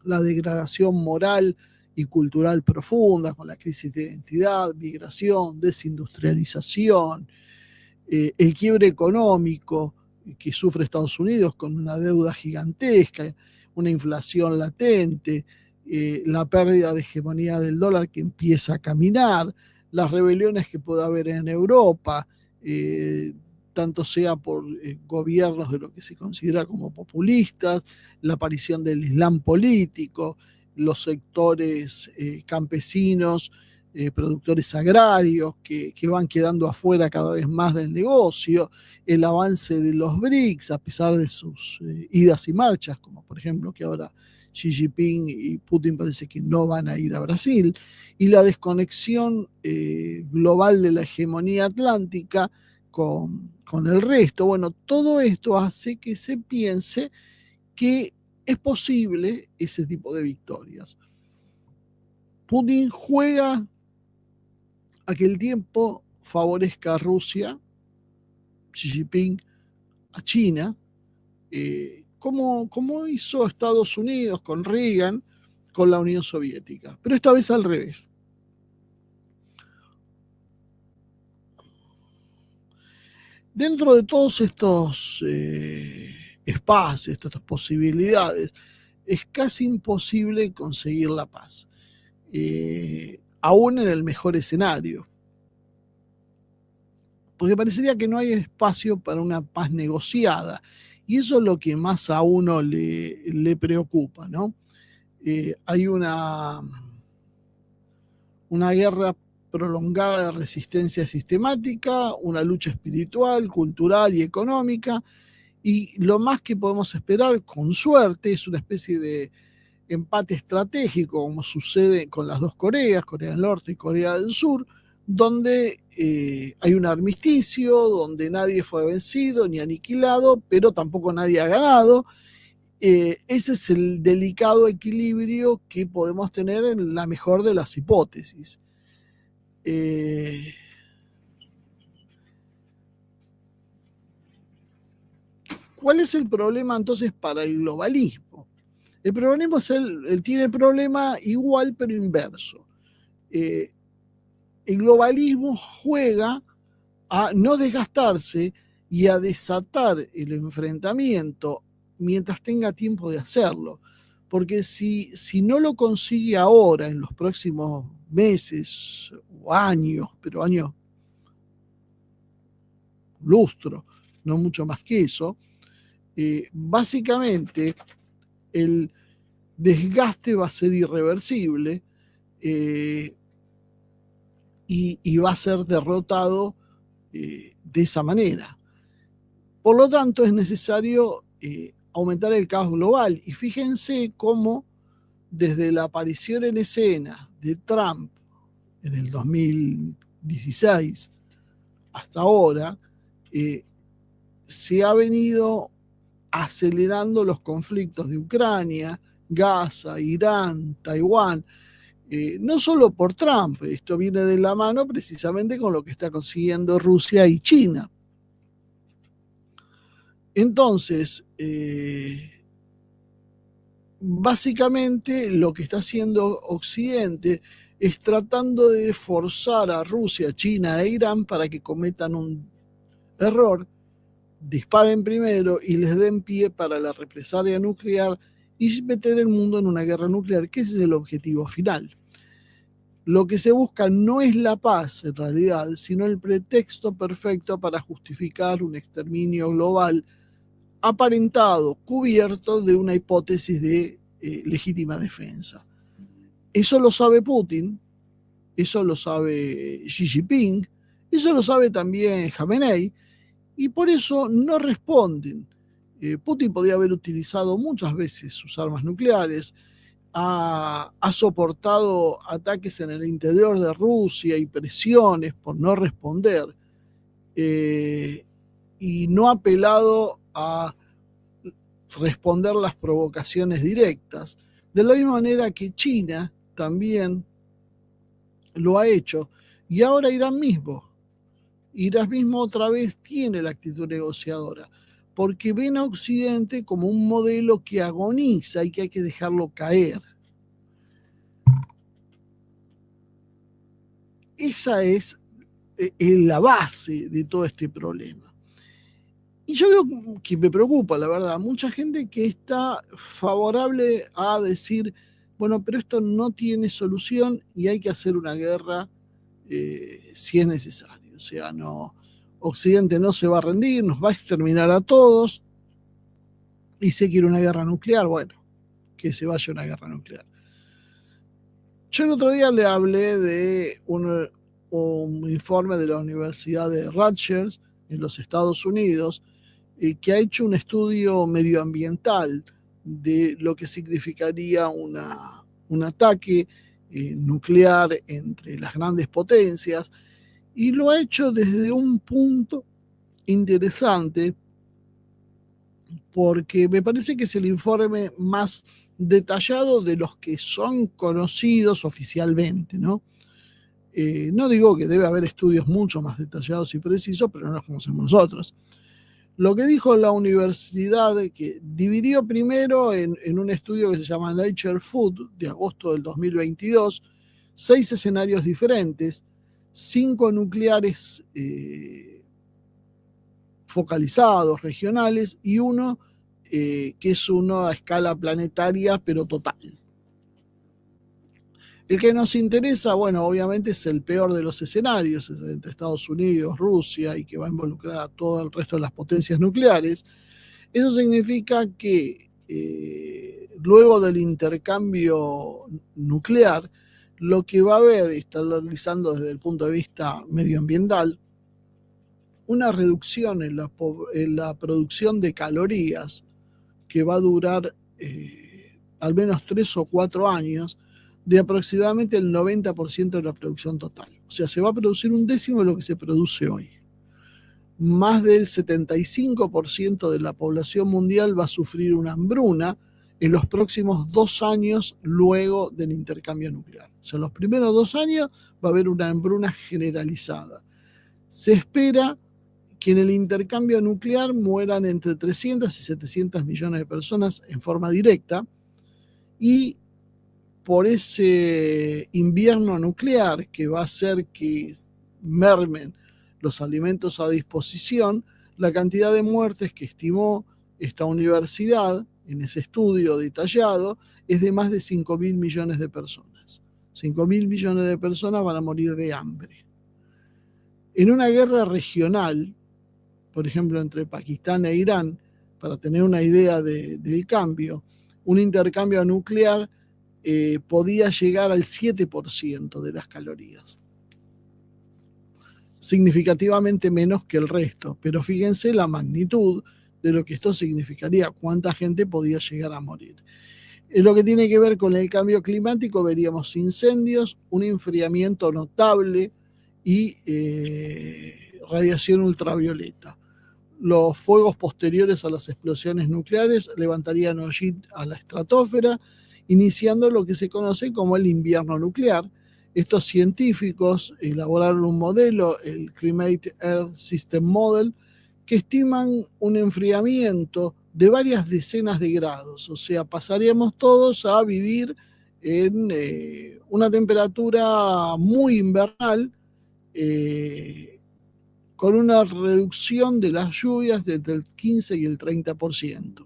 la degradación moral y cultural profunda, con la crisis de identidad, migración, desindustrialización, el quiebre económico que sufre Estados Unidos con una deuda gigantesca, una inflación latente, la pérdida de hegemonía del dólar que empieza a caminar, las rebeliones que puede haber en Europa, tanto sea por gobiernos de lo que se considera como populistas, la aparición del Islam político, los sectores campesinos, productores agrarios que van quedando afuera cada vez más del negocio, el avance de los BRICS a pesar de sus idas y marchas, como por ejemplo que ahora Xi Jinping y Putin parece que no van a ir a Brasil, y la desconexión global de la hegemonía atlántica con el resto. Bueno, todo esto hace que se piense que es posible ese tipo de victorias. Putin juega a que el tiempo favorezca a Rusia, Xi Jinping a China, como hizo Estados Unidos con Reagan, con la Unión Soviética, pero esta vez al revés. Dentro de todos estos espacios, estas posibilidades, es casi imposible conseguir la paz, aún en el mejor escenario, porque parecería que no hay espacio para una paz negociada, y eso es lo que más a uno le preocupa, ¿no? Hay una guerra prolongada de resistencia sistemática, una lucha espiritual, cultural y económica, y lo más que podemos esperar, con suerte, es una especie de empate estratégico, como sucede con las dos Coreas, Corea del Norte y Corea del Sur, donde hay un armisticio, donde nadie fue vencido ni aniquilado, pero tampoco nadie ha ganado. Ese es el delicado equilibrio que podemos tener en la mejor de las hipótesis. ¿Cuál es el problema entonces para el globalismo? El globalismo tiene el problema igual pero inverso. El globalismo juega a no desgastarse y a desatar el enfrentamiento mientras tenga tiempo de hacerlo. Porque si no lo consigue ahora, en los próximos meses o años, pero años lustro, no mucho más que eso, básicamente el desgaste va a ser irreversible y va a ser derrotado de esa manera. Por lo tanto, es necesario aumentar el caos global. Y fíjense cómo desde la aparición en escena de Trump en el 2016 hasta ahora, se ha venido acelerando los conflictos de Ucrania, Gaza, Irán, Taiwán, no solo por Trump, esto viene de la mano precisamente con lo que está consiguiendo Rusia y China. Entonces, básicamente lo que está haciendo Occidente es tratando de forzar a Rusia, China e Irán para que cometan un error, disparen primero y les den pie para la represalia nuclear y meter el mundo en una guerra nuclear, que ese es el objetivo final. Lo que se busca no es la paz en realidad, sino el pretexto perfecto para justificar un exterminio global aparentado, cubierto de una hipótesis de legítima defensa. Eso lo sabe Putin, eso lo sabe Xi Jinping, eso lo sabe también Khamenei, y por eso no responden. Putin podría haber utilizado muchas veces sus armas nucleares, ha soportado ataques en el interior de Rusia y presiones por no responder, y no ha apelado a responder las provocaciones directas, de la misma manera que China también lo ha hecho, y ahora Irán mismo otra vez tiene la actitud negociadora. porque ven a Occidente como un modelo que agoniza y que hay que dejarlo caer. Esa es la base de todo este problema. Y yo veo que me preocupa, la verdad, mucha gente que está favorable a decir, bueno, pero esto no tiene solución y hay que hacer una guerra si es necesario. O sea, no, Occidente no se va a rendir, nos va a exterminar a todos, y se quiere una guerra nuclear, bueno, que se vaya una guerra nuclear. Yo el otro día le hablé de un informe de la Universidad de Rutgers en los Estados Unidos, que ha hecho un estudio medioambiental de lo que significaría un ataque nuclear entre las grandes potencias, y lo ha hecho desde un punto interesante, porque me parece que es el informe más detallado de los que son conocidos oficialmente, ¿no? No digo que debe haber estudios mucho más detallados y precisos, pero no los conocemos nosotros. Lo que dijo la universidad, que dividió primero en un estudio que se llama Nature Food, de agosto del 2022, 6 escenarios diferentes, 5 nucleares focalizados, regionales, y uno que es uno a escala planetaria, pero total. El que nos interesa, bueno, obviamente es el peor de los escenarios, es entre Estados Unidos, Rusia, y que va a involucrar a todo el resto de las potencias nucleares. Eso significa que luego del intercambio nuclear, lo que va a haber, está analizando desde el punto de vista medioambiental, una reducción en la producción de calorías que va a durar al menos 3 o 4 años, de aproximadamente el 90% de la producción total. O sea, se va a producir un décimo de lo que se produce hoy. Más del 75% de la población mundial va a sufrir una hambruna en los próximos 2 años luego del intercambio nuclear. O sea, los primeros 2 años va a haber una hambruna generalizada. Se espera que en el intercambio nuclear mueran entre 300 y 700 millones de personas en forma directa, y por ese invierno nuclear que va a hacer que mermen los alimentos a disposición, la cantidad de muertes que estimó esta universidad en ese estudio detallado es de más de 5.000 millones de personas. 5.000 millones de personas van a morir de hambre. En una guerra regional, por ejemplo, entre Pakistán e Irán, para tener una idea del cambio, un intercambio nuclear podía llegar al 7% de las calorías. Significativamente menos que el resto, pero fíjense la magnitud de lo que esto significaría, cuánta gente podía llegar a morir. En lo que tiene que ver con el cambio climático, veríamos incendios, un enfriamiento notable y radiación ultravioleta. Los fuegos posteriores a las explosiones nucleares levantarían hollín a la estratosfera, iniciando lo que se conoce como el invierno nuclear. Estos científicos elaboraron un modelo, el Climate Earth System Model, que estiman un enfriamiento de varias decenas de grados. O sea, pasaríamos todos a vivir en una temperatura muy invernal, con una reducción de las lluvias de entre el 15 y el 30%.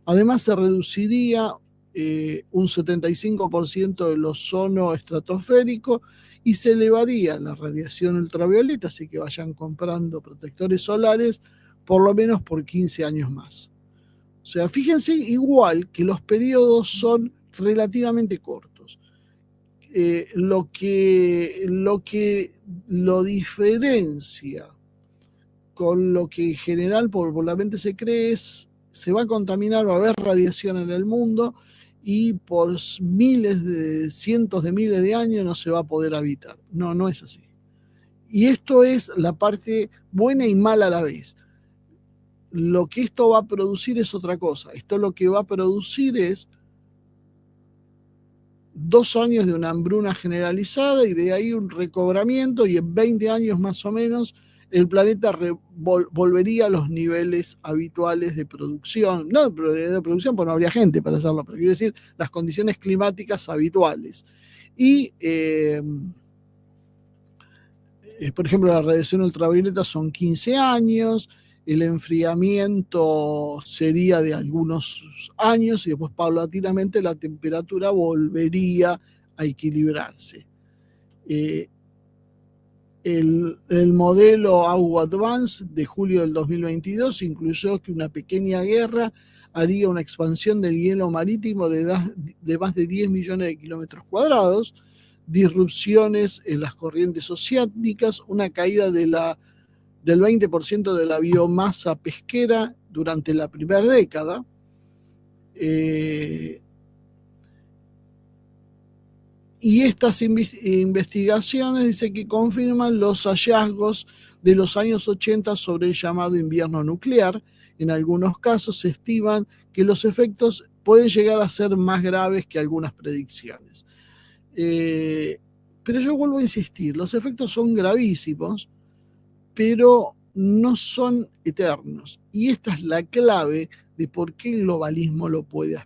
Además, se reduciría un 75% del ozono estratosférico y se elevaría la radiación ultravioleta, así que vayan comprando protectores solares por lo menos por 15 años más. O sea, fíjense igual que los periodos son relativamente cortos. Lo que lo diferencia con lo que en general popularmente se cree es se va a contaminar, va a haber radiación en el mundo y por cientos de miles de años no se va a poder habitar. No, no es así. Y esto es la parte buena y mala a la vez. Lo que esto va a producir es otra cosa. Esto lo que va a producir es 2 años de una hambruna generalizada y de ahí un recobramiento, y en 20 años más o menos el planeta volvería a los niveles habituales de producción, no de producción porque no habría gente para hacerlo, pero quiero decir las condiciones climáticas habituales. Y, por ejemplo, la radiación ultravioleta son 15 años, el enfriamiento sería de algunos años y después paulatinamente la temperatura volvería a equilibrarse. El modelo AU Advance de julio del 2022 incluyó que una pequeña guerra haría una expansión del hielo marítimo de más de 10 millones de kilómetros cuadrados, disrupciones en las corrientes oceánicas, una caída del 20% de la biomasa pesquera durante la primera década. Y estas investigaciones dice que confirman los hallazgos de los años 80 sobre el llamado invierno nuclear. En algunos casos se estiman que los efectos pueden llegar a ser más graves que algunas predicciones. Pero yo vuelvo a insistir, los efectos son gravísimos, pero no son eternos. Y esta es la clave de por qué el globalismo lo puede hacer.